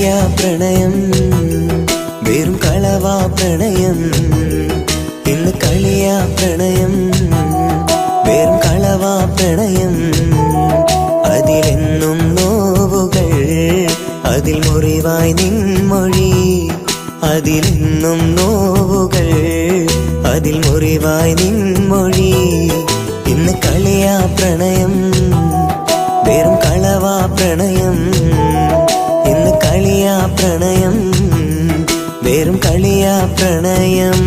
കളിയാ പ്രണയം വെറും കളവാ പ്രണയം ഇന്ന് കളിയാ പ്രണയം വെറും കളവാ പ്രണയം അതിലെന്നും നോവുകൾ അതിൽ മുറിവായി നിൻമൊഴി അതിലെന്നും നോവുകൾ അതിൽ മുറിവായി നിൻമൊഴി ഇന്ന് കളിയാ പ്രണയം വെറും കളവാ പ്രണയം ഇന്ന് കളിയാ പ്രണയം വെറും കളിയാ പ്രണയം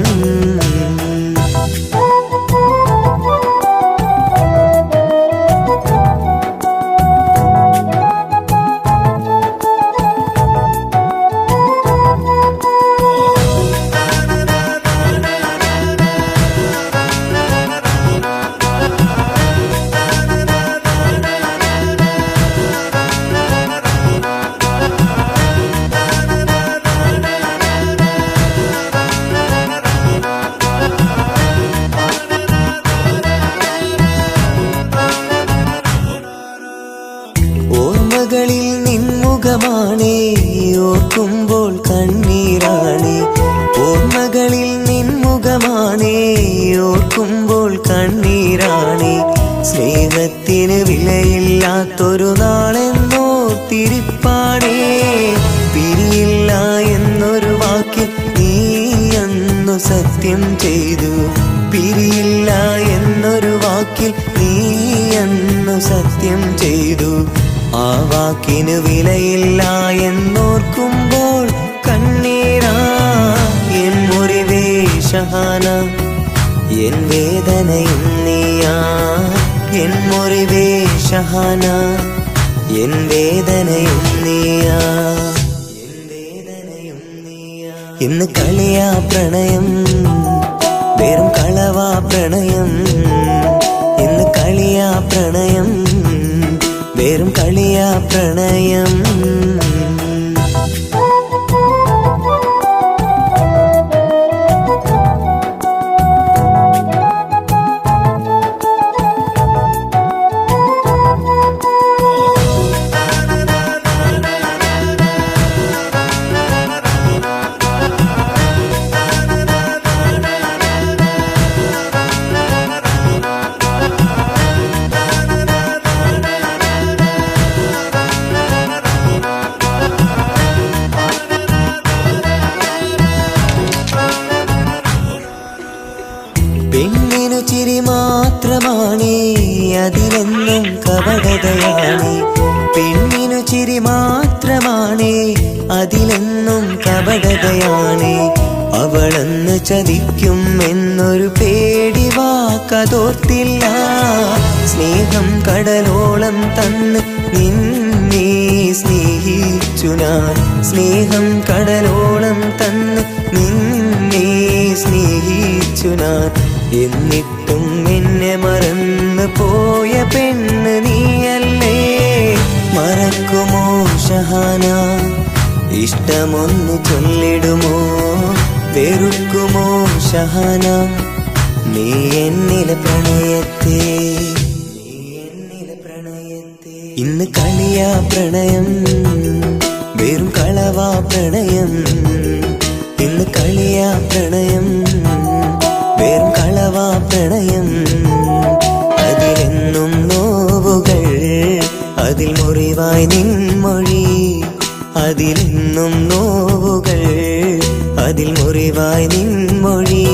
ഓർമ്മകളിൽ നിൻമുഖമാണേ ഓർക്കുമ്പോൾ കണ്ണീരാണേ ഓർമ്മകളിൽ നിൻമുഖമാണേ ഓർക്കുമ്പോൾ കണ്ണീരാണേ സ്നേഹത്തിന് വിലയില്ലാത്തൊരു നാളെന്നോർത്തിരിപ്പാണേ പിരിയില്ല എന്നൊരു വാക്കിൽ നീ അന്നു സത്യം ചെയ്തു പിരിയില്ല എന്നൊരു വാക്കിൽ നീ അന്നു സത്യം ചെയ്തു ആ വാക്കിന് വിലയില്ല എന്നോർക്കുമ്പോൾ കണ്ണീരാ എൻ മുറിവേ ഷഹാന എൻ വേദനയും നീയാ എൻ മുറിവേ ഷഹാന എൻ വേദനയും നീയാ എൻ വേദനയും നീയാ ഇന്ന് കളിയാ പ്രണയം വെറും കളവാ പ്രണയം ഇന്ന് കളിയാ പ്രണയം വെറും കളിയാ പ്രണയം പെണ്ണിനു ചിരി മാത്രമാണേ അതിലെന്നും കപടതയാണേ പെണ്ണിനു ചിരി മാത്രമാണേ അതിലെന്നും കപടതയാണേ അവളെന്ന് ചതിക്കും എന്നൊരു പേടി വാക്കതോർത്തില്ല സ്നേഹം കടലോളം തന്ന് നിന്നെ സ്നേഹിച്ചു ഞാൻ സ്നേഹം കടലോളം തന്ന് നിന്നെ സ്നേഹിച്ചു ഞാൻ എന്നിട്ടും എന്നെ മറന്നു പോയ പെണ്ണ് നീയല്ലേ മറക്കുമോ ഷഹാന ഇഷ്ടമൊന്നു ചൊല്ലിടുമോ വെറുക്കുമോ ഷഹാന നീ എന്നിലെ പ്രണയത്തെ ഇന്ന് കളിയാ പ്രണയം വെറും കളവാ പ്രണയം ഇന്ന് കളിയാ പ്രണയം വെറും കളവാ പ്രണയം അതിലെന്നും നോവുകൾ അതിൽ മുറിവായി നിൻമൊഴി അതിലെന്നും നോവുകൾ അതിൽ മുറിവായി നിൻമൊഴി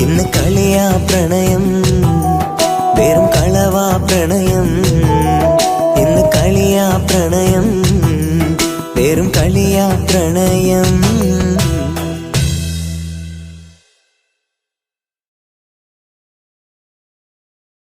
ഇന്ന് കളിയാ പ്രണയം വെറും കളവാ പ്രണയം ഇന്ന് കളിയാ പ്രണയം വെറും കളിയാ പ്രണയം